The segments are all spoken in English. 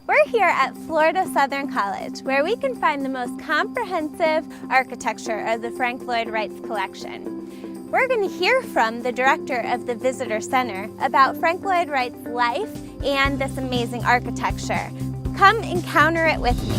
We're here at Florida Southern College, where we can find the most comprehensive architecture of the Frank Lloyd Wright's collection. We're going to hear from the director of the Visitor Center about Frank Lloyd Wright's life and this amazing architecture. Come encounter it with me.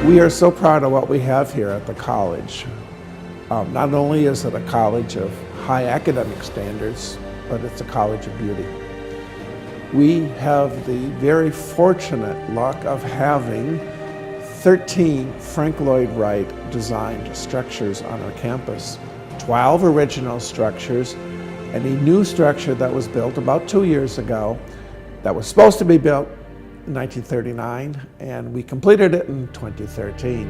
We are so proud of what we have here at the college. Not only is it a college of high academic standards, but it's a college of beauty. We have the very fortunate luck of having 13 Frank Lloyd Wright designed structures on our campus, 12 original structures, and a new structure that was built about 2 years ago that was supposed to be built in 1939, and we completed it in 2013.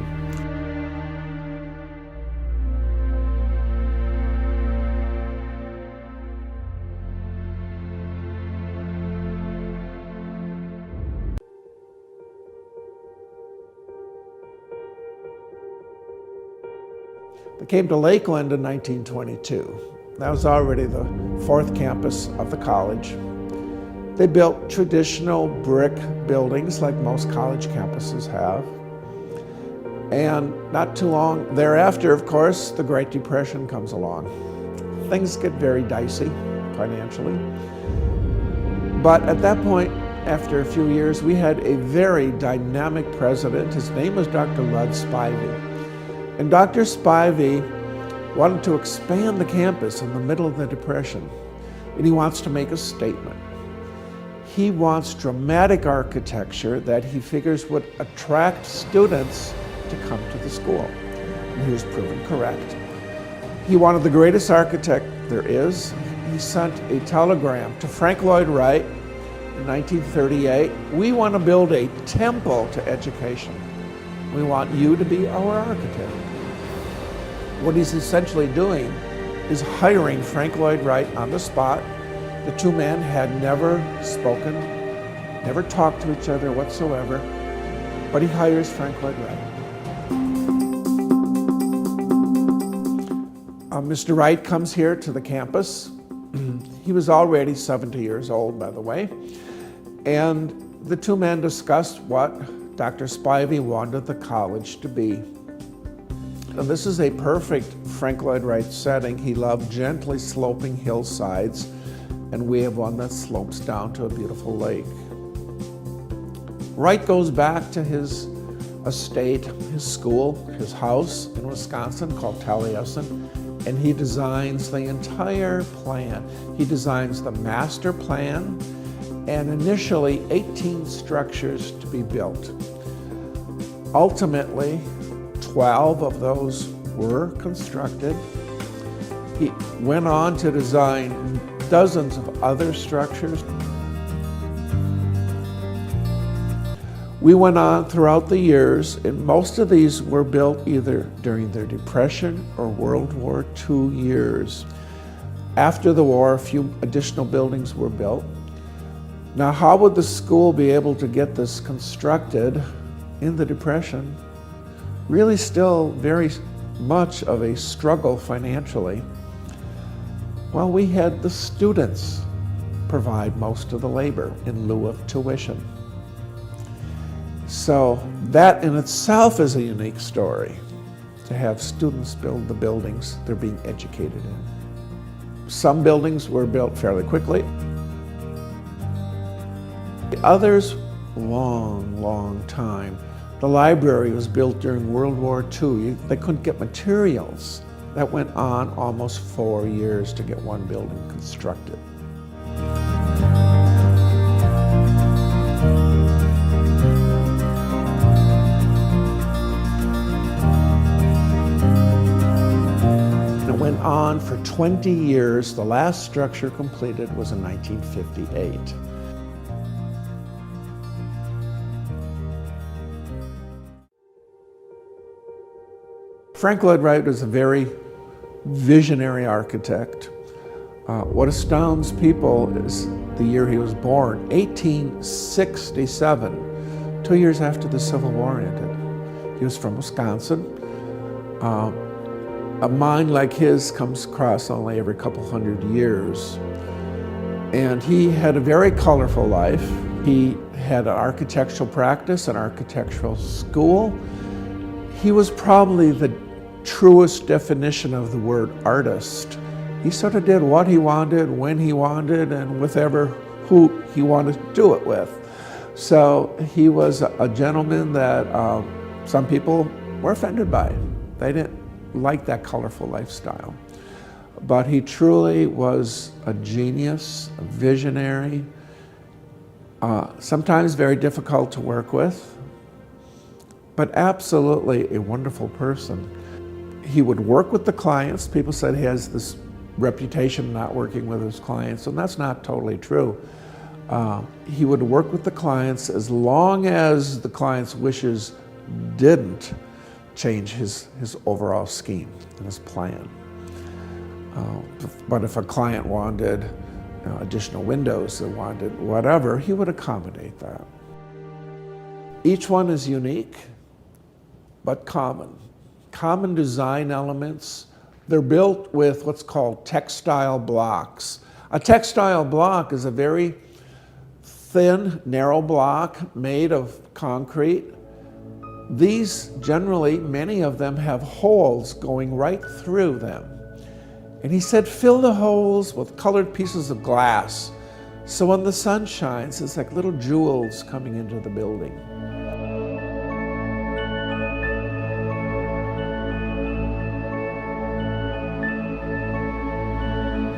We came to Lakeland in 1922. That was already the fourth campus of the college. They built traditional brick buildings like most college campuses have. And not too long thereafter, of course, the Great Depression comes along. Things get very dicey financially. But at that point, after a few years, we had a very dynamic president. His name was Dr. Lloyd Spivey. And Dr. Spivey wanted to expand the campus in the middle of the Depression. And he wants to make a statement. He wants dramatic architecture that he figures would attract students to come to the school. And he was proven correct. He wanted the greatest architect there is. He sent a telegram to Frank Lloyd Wright in 1938. We want to build a temple to education. We want you to be our architect. What he's essentially doing is hiring Frank Lloyd Wright on the spot. The two men had never spoken, never talked to each other whatsoever, but he hires Frank Lloyd Wright. Mr. Wright comes here to the campus. He was already 70 years old, by the way, and the two men discussed what Dr. Spivey wanted the college to be. Now, this is a perfect Frank Lloyd Wright setting. He loved gently sloping hillsides, and we have one that slopes down to a beautiful lake. Wright goes back to his estate, his school, his house in Wisconsin called Taliesin, and he designs the entire plan. He designs the master plan and initially 18 structures to be built. Ultimately, 12 of those were constructed. He went on to design dozens of other structures. We went on throughout the years, and most of these were built either during the Depression or World War II years. After the war, a few additional buildings were built. Now, how would the school be able to get this constructed in the Depression? Really still very much of a struggle financially. Well, we had the students provide most of the labor in lieu of tuition. So that in itself is a unique story, to have students build the buildings they're being educated in. Some buildings were built fairly quickly. The others, long time. The library was built during World War II. They couldn't get materials. That went on almost 4 years to get one building constructed. on for 20 years. The last structure completed was in 1958. Frank Lloyd Wright was a very visionary architect. What astounds people is the year he was born, 1867, 2 years after the Civil War ended. He was from Wisconsin. A mind like his comes across only every couple hundred years. And he had a very colorful life. He had an architectural practice, an architectural school. He was probably the truest definition of the word artist. He sort of did what he wanted, when he wanted, and with who he wanted to do it with. So he was a gentleman that some people were offended by. They didn't like that colorful lifestyle. But he truly was a genius, a visionary, sometimes very difficult to work with, but absolutely a wonderful person. He would work with the clients. People said he has this reputation of not working with his clients, and that's not totally true. He would work with the clients as long as the client's wishes didn't change his overall scheme and his plan. But if a client wanted additional windows or wanted whatever, he would accommodate that. Each one is unique, but common. Common design elements. They're built with what's called textile blocks. A textile block is a very thin, narrow block made of concrete. These generally, many of them have holes going right through them. And he said, fill the holes with colored pieces of glass. So when the sun shines, it's like little jewels coming into the building.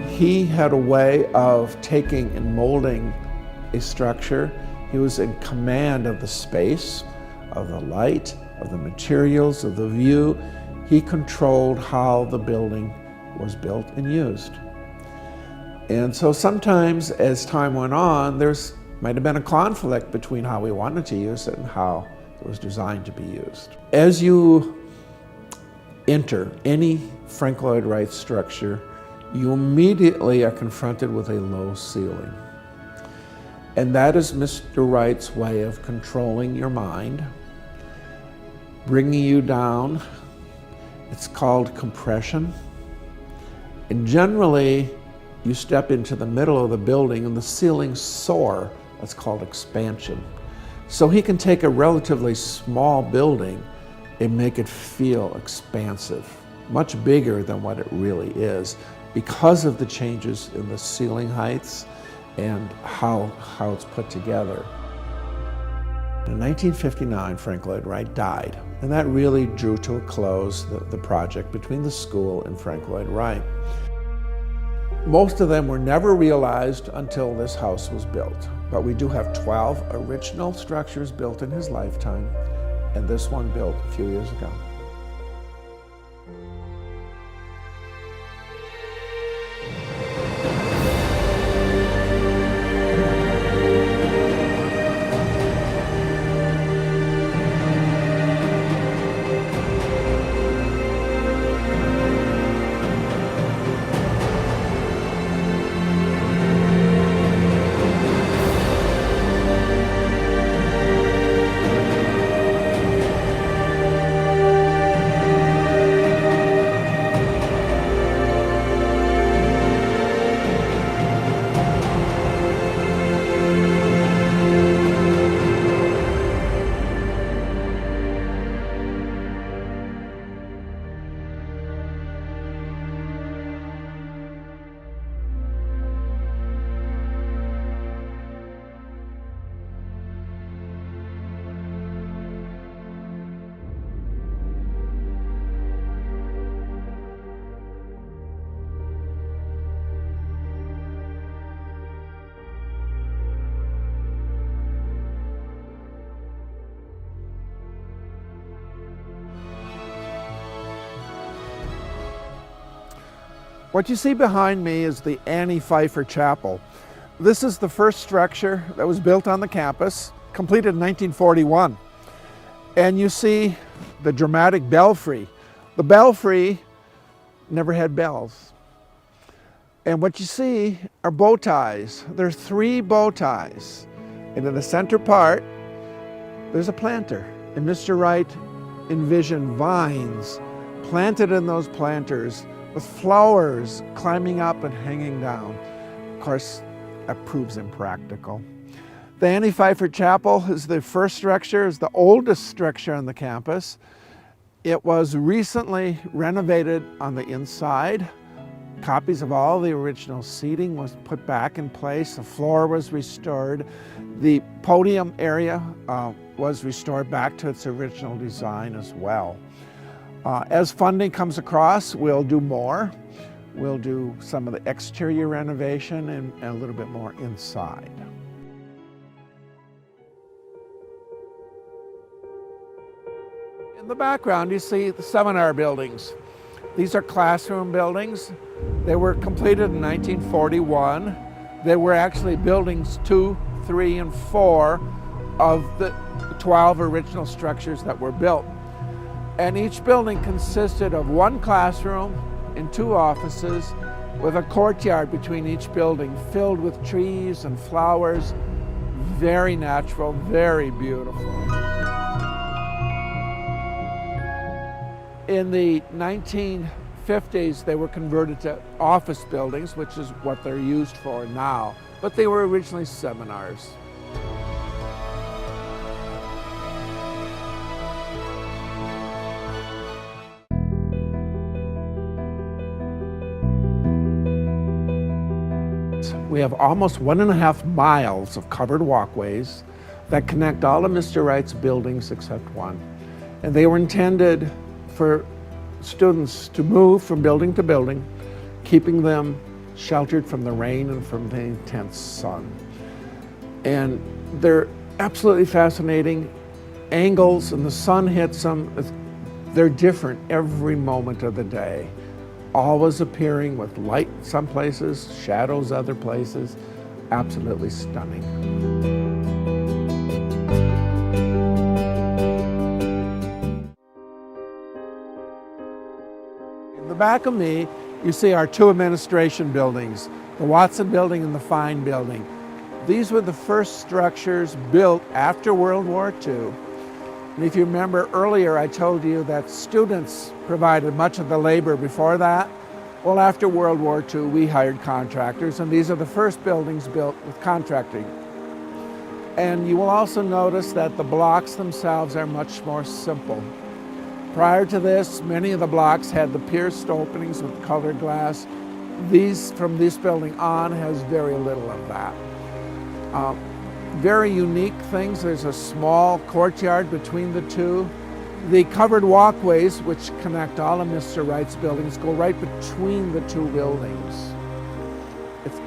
He had a way of taking and molding a structure. He was in command of the space, of the light, of the materials, of the view. He controlled how the building was built and used. And so sometimes as time went on, might have been a conflict between how we wanted to use it and how it was designed to be used. As you enter any Frank Lloyd Wright structure, you immediately are confronted with a low ceiling. And that is Mr. Wright's way of controlling your mind, bringing you down. It's called compression. And generally, you step into the middle of the building and the ceilings soar. That's called expansion. So he can take a relatively small building and make it feel expansive, much bigger than what it really is, because of the changes in the ceiling heights and how it's put together. In 1959, Frank Lloyd Wright died, and that really drew to a close the project between the school and Frank Lloyd Wright. Most of them were never realized until this house was built, but we do have 12 original structures built in his lifetime, and this one built a few years ago. What you see behind me is the Annie Pfeiffer Chapel. This is the first structure that was built on the campus, completed in 1941. And you see the dramatic belfry. The belfry never had bells. And what you see are bow ties. There's 3 bow ties. And in the center part, there's a planter. And Mr. Wright envisioned vines planted in those planters with flowers climbing up and hanging down. Of course, that proves impractical. The Annie Pfeiffer Chapel is the first structure, is the oldest structure on the campus. It was recently renovated on the inside. Copies of all the original seating was put back in place. The floor was restored. The podium area was restored back to its original design as well. As funding comes across, we'll do more. We'll do some of the exterior renovation and a little bit more inside. In the background, you see the seminar buildings. These are classroom buildings. They were completed in 1941. They were actually buildings 2, 3, and 4 of the 12 original structures that were built. And each building consisted of 1 classroom and 2 offices with a courtyard between each building filled with trees and flowers. Very natural, very beautiful. In the 1950s, they were converted to office buildings, which is what they're used for now, but they were originally seminars. We have almost 1.5 miles of covered walkways that connect all of Mr. Wright's buildings except one. And they were intended for students to move from building to building, keeping them sheltered from the rain and from the intense sun. And they're absolutely fascinating angles, and the sun hits them. They're different every moment of the day, always appearing with light some places, shadows other places. Absolutely stunning. In the back of me, you see our 2 administration buildings, the Watson Building and the Fine Building. These were the first structures built after World War II. And if you remember earlier, I told you that students provided much of the labor before that. Well, after World War II, we hired contractors, and these are the first buildings built with contracting. And you will also notice that the blocks themselves are much more simple. Prior to this, many of the blocks had the pierced openings with colored glass. From this building on, has very little of that. Very unique things. There's a small courtyard between the 2. The covered walkways, which connect all of Mr. Wright's buildings, go right between the 2 buildings. It's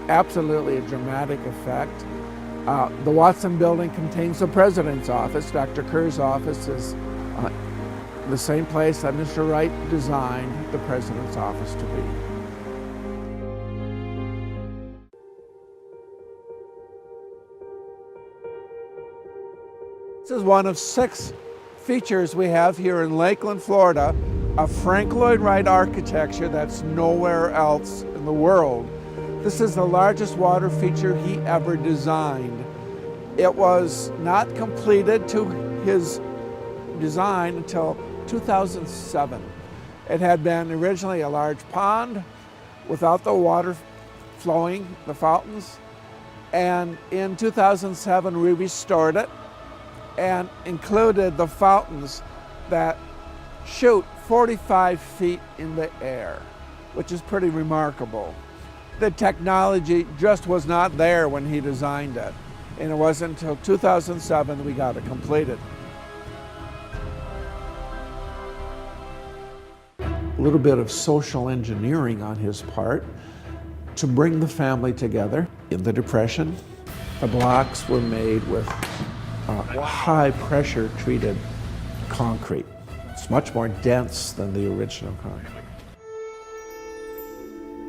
absolutely a dramatic effect. The Watson Building contains the President's office. Dr. Kerr's office is the same place that Mr. Wright designed the President's office to be. This is one of 6 features we have here in Lakeland, Florida, of Frank Lloyd Wright architecture that's nowhere else in the world. This is the largest water feature he ever designed. It was not completed to his design until 2007. It had been originally a large pond without the water flowing, the fountains, and in 2007 we restored it and included the fountains that shoot 45 feet in the air, which is pretty remarkable. The technology just was not there when he designed it, and it wasn't until 2007 that we got it completed. A little bit of social engineering on his part to bring the family together. In the Depression, the blocks were made with high pressure treated concrete. It's much more dense than the original concrete.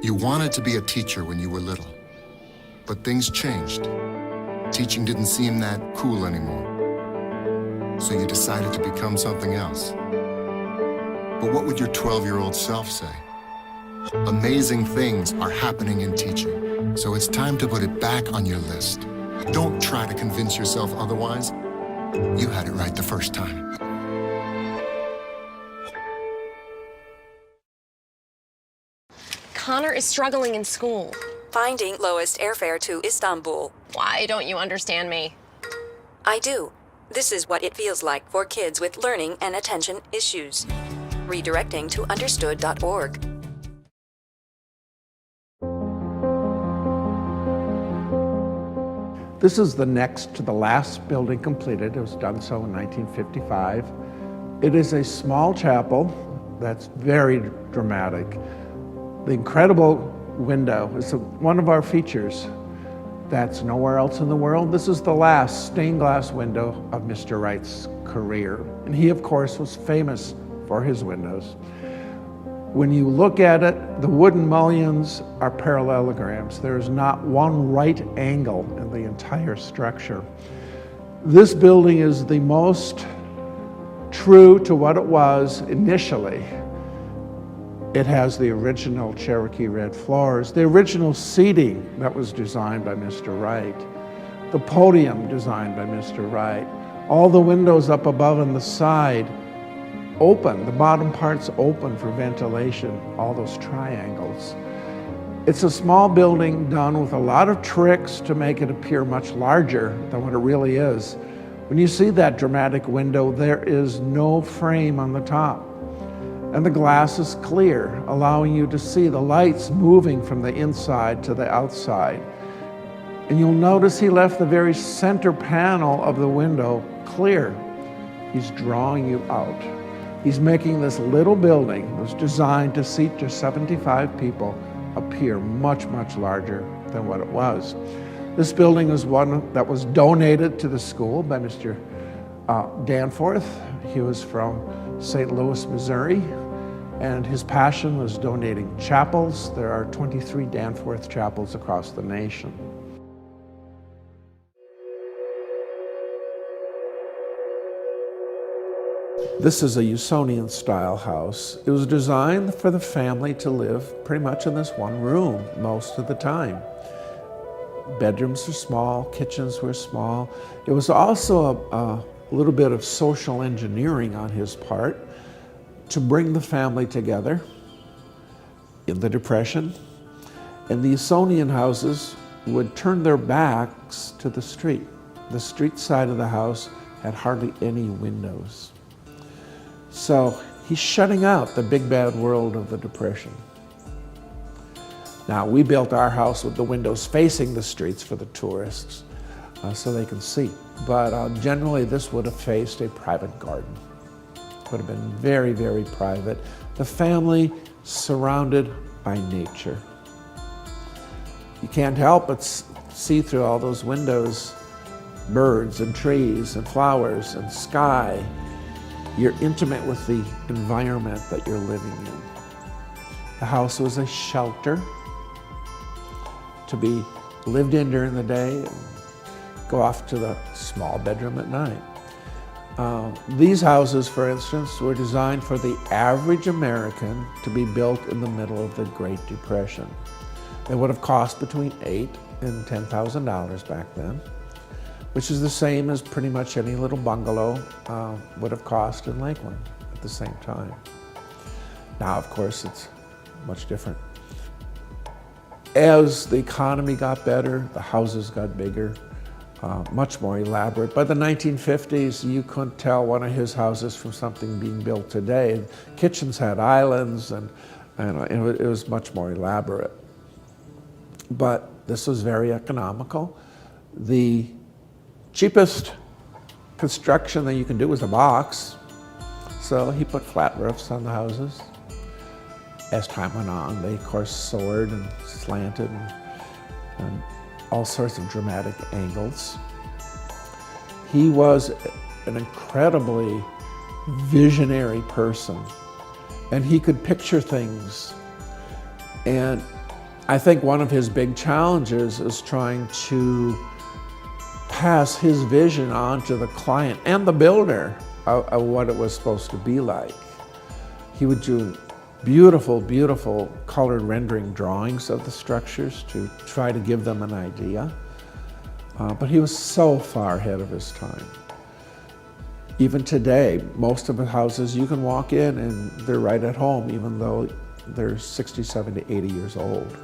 You wanted to be a teacher when you were little, but things changed. Teaching didn't seem that cool anymore, so you decided to become something else. But what would your 12-year-old self say? Amazing things are happening in teaching, so it's time to put it back on your list. Don't try to convince yourself otherwise. You had it right the first time. Connor is struggling in school. Finding lowest airfare to Istanbul. Why don't you understand me? I do. This is what it feels like for kids with learning and attention issues. Redirecting to understood.org. This is the next to the last building completed. It was done so in 1955. It is a small chapel that's very dramatic. The incredible window is one of our features that's nowhere else in the world. This is the last stained glass window of Mr. Wright's career. And he, of course, was famous for his windows. When you look at it, the wooden mullions are parallelograms. There's not one right angle in the entire structure. This building is the most true to what it was initially. It has the original Cherokee red floors, the original seating that was designed by Mr. Wright, the podium designed by Mr. Wright, all the windows up above and the side open, the bottom parts open for ventilation, all those triangles. It's a small building done with a lot of tricks to make it appear much larger than what it really is. When you see that dramatic window, there is no frame on the top. And the glass is clear, allowing you to see the lights moving from the inside to the outside. And you'll notice he left the very center panel of the window clear. He's drawing you out. He's making this little building that was designed to seat just 75 people appear much, much larger than what it was. This building is one that was donated to the school by Mr. Danforth. He was from St. Louis, Missouri, and his passion was donating chapels. There are 23 Danforth chapels across the nation. This is a Usonian style house. It was designed for the family to live pretty much in this one room most of the time. Bedrooms were small, kitchens were small. It was also a little bit of social engineering on his part to bring the family together in the Depression. And the Usonian houses would turn their backs to the street. The street side of the house had hardly any windows. So he's shutting out the big bad world of the Depression. Now, we built our house with the windows facing the streets for the tourists so they can see. But generally, this would have faced a private garden. It would have been very, very private. The family surrounded by nature. You can't help but see through all those windows birds and trees and flowers and sky. You're intimate with the environment that you're living in. The house was a shelter to be lived in during the day and go off to the small bedroom at night. These houses, for instance, were designed for the average American to be built in the middle of the Great Depression. They would have cost between $8,000 and $10,000 back then, which is the same as pretty much any little bungalow would have cost in Lakeland at the same time. Now, of course, it's much different. As the economy got better, the houses got bigger, much more elaborate. By the 1950s, you couldn't tell one of his houses from something being built today. Kitchens had islands, and it was much more elaborate. But this was very economical. The cheapest construction that you can do was a box. So he put flat roofs on the houses. As time went on, they of course soared and slanted and all sorts of dramatic angles. He was an incredibly visionary person, and he could picture things. And I think one of his big challenges is trying to pass his vision on to the client and the builder of what it was supposed to be like. He would do beautiful, beautiful colored rendering drawings of the structures to try to give them an idea. But he was so far ahead of his time. Even today, most of the houses you can walk in and they're right at home, even though they're 60, 70, 80 years old.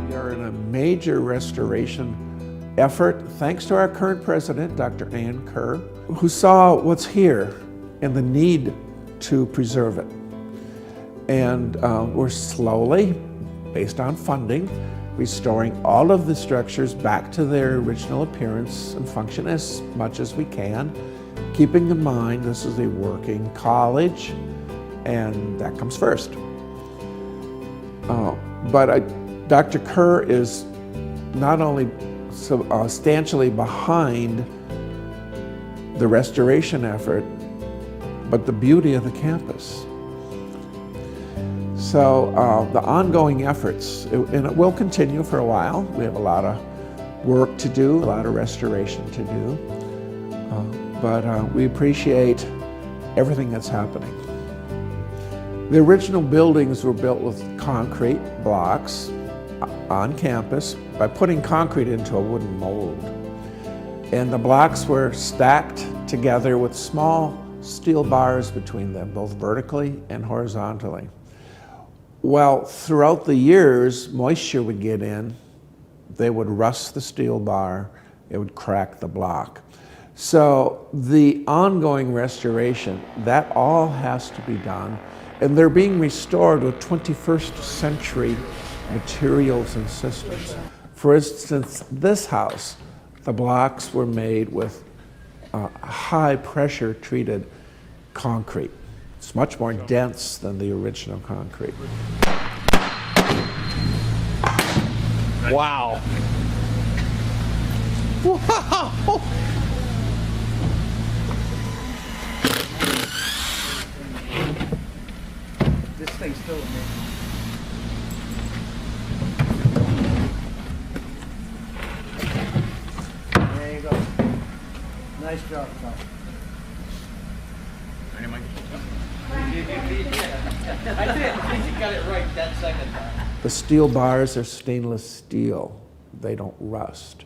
We are in a major restoration effort, thanks to our current president, Dr. Ann Kerr, who saw what's here and the need to preserve it. And we're slowly, based on funding, restoring all of the structures back to their original appearance and function as much as we can, keeping in mind this is a working college, and that comes first. Dr. Kerr is not only substantially behind the restoration effort, but the beauty of the campus. So the ongoing efforts, and it will continue for a while. We have a lot of work to do, a lot of restoration to do, but we appreciate everything that's happening. The original buildings were built with concrete blocks on campus by putting concrete into a wooden mold. And the blocks were stacked together with small steel bars between them, both vertically and horizontally. Well, throughout the years, moisture would get in, they would rust the steel bar, it would crack the block. So the ongoing restoration, that all has to be done, and they're being restored with 21st century materials and systems. For instance, this house, the blocks were made with high pressure treated concrete. It's much more dense than the original concrete. Wow. Wow. This thing's still amazing. There you go. Nice job, Tom. I did. I think you got it right that second time. The steel bars are stainless steel. They don't rust.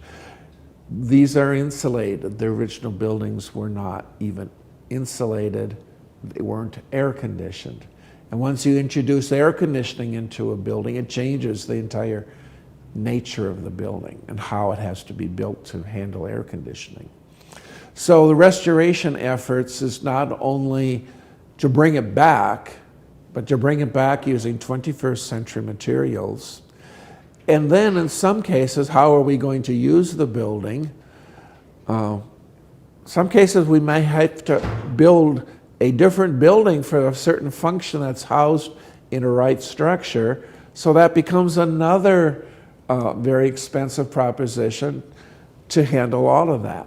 These are insulated. The original buildings were not even insulated. They weren't air conditioned. And once you introduce air conditioning into a building, it changes the entire nature of the building and how it has to be built to handle air conditioning. So the restoration efforts is not only to bring it back, but to bring it back using 21st century materials. And then in some cases, how are we going to use the building? Some cases we may have to build a different building for a certain function that's housed in a right structure. So that becomes another very expensive proposition to handle all of that.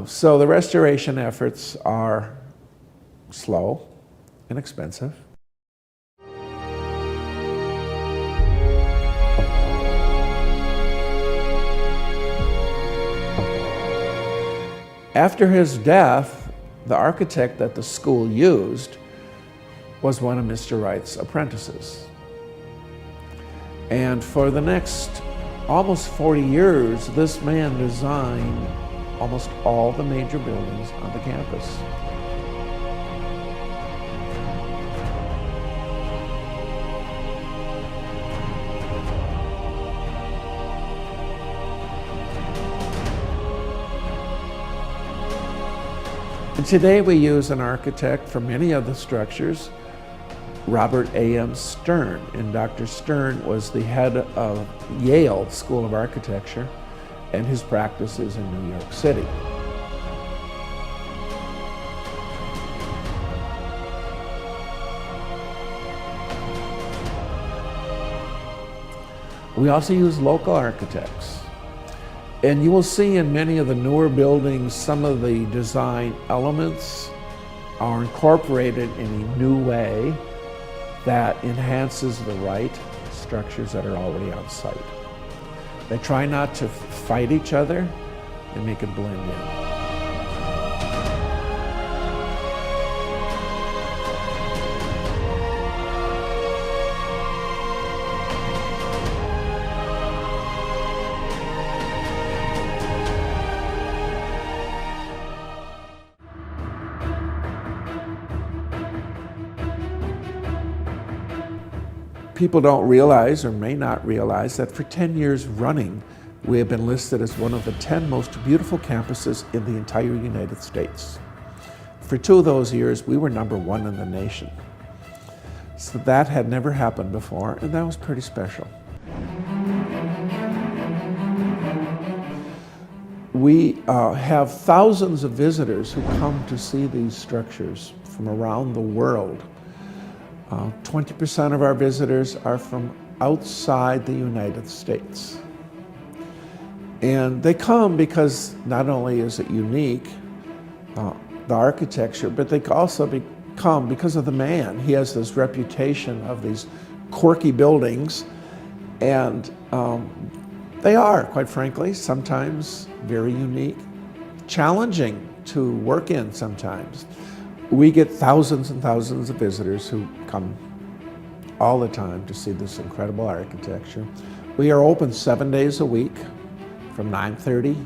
So the restoration efforts are slow and expensive. After his death, the architect that the school used was one of Mr. Wright's apprentices. And for the next almost 40 years, this man designed almost all the major buildings on the campus. And today we use an architect for many of the structures, Robert A.M. Stern. And Dr. Stern was the head of Yale School of Architecture, and his practice is in New York City. We also use local architects. And you will see in many of the newer buildings some of the design elements are incorporated in a new way that enhances the right structures that are already on site. They try not to fight each other and make it blend in. People don't realize, or may not realize, that for 10 years running, we have been listed as one of the 10 most beautiful campuses in the entire United States. For 2 of those years, we were #1 in the nation. So that had never happened before, and that was pretty special. We have thousands of visitors who come to see these structures from around the world. 20% of our visitors are from outside the United States. And they come because not only is it unique, the architecture, but they also come because of the man. He has this reputation of these quirky buildings, and they are, quite frankly, sometimes very unique, challenging to work in sometimes. We get thousands and thousands of visitors who come all the time to see this incredible architecture. We are open 7 days a week from 9:30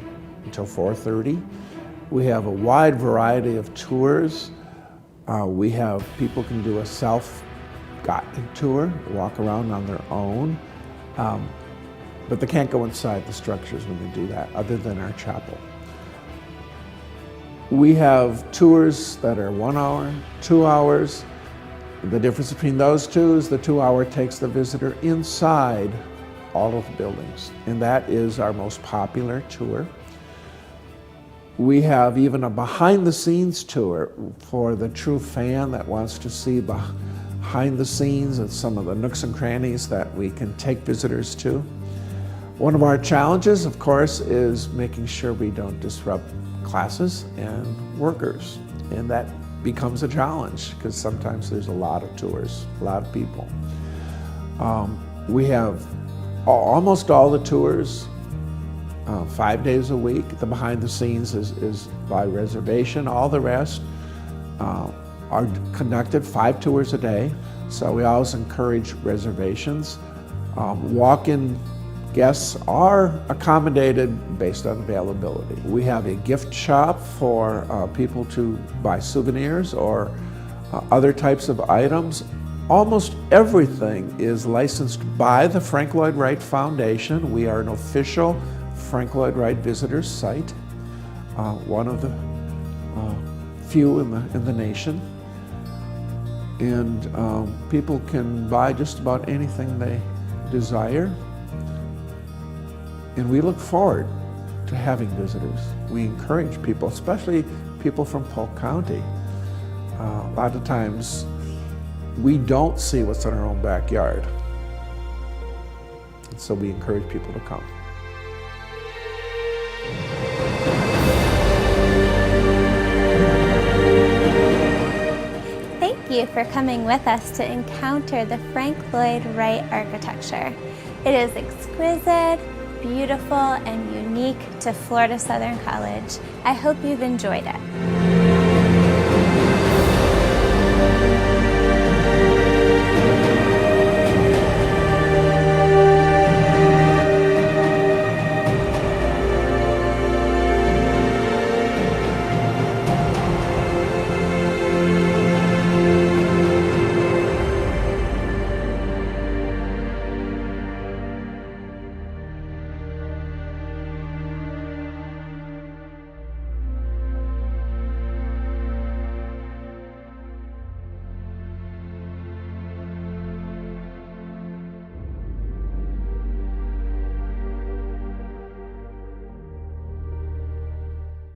until 4:30. We have a wide variety of tours. We have people can do a self-guided tour, walk around on their own, but they can't go inside the structures when they do that, other than our chapel. We have tours that are 1 hour, 2 hours. The difference between those two is the 2-hour takes the visitor inside all of the buildings, and that is our most popular tour. We have even a behind-the-scenes tour for the true fan that wants to see behind the scenes and some of the nooks and crannies that we can take visitors to. One of our challenges, of course, is making sure we don't disrupt classes and workers, and that becomes a challenge because sometimes there's a lot of tours, a lot of people. We have almost all the tours 5 days a week. The behind the scenes is by reservation. All the rest are conducted 5 tours a day, so we always encourage reservations. Walk-in guests are accommodated based on availability. We have a gift shop for people to buy souvenirs or other types of items. Almost everything is licensed by the Frank Lloyd Wright Foundation. We are an official Frank Lloyd Wright visitors site, one of the few in the nation. And people can buy just about anything they desire. And we look forward to having visitors. We encourage people, especially people from Polk County. A lot of times we don't see what's in our own backyard. And so we encourage people to come. Thank you for coming with us to encounter the Frank Lloyd Wright architecture. It is exquisite, beautiful, and unique to Florida Southern College. I hope you've enjoyed it.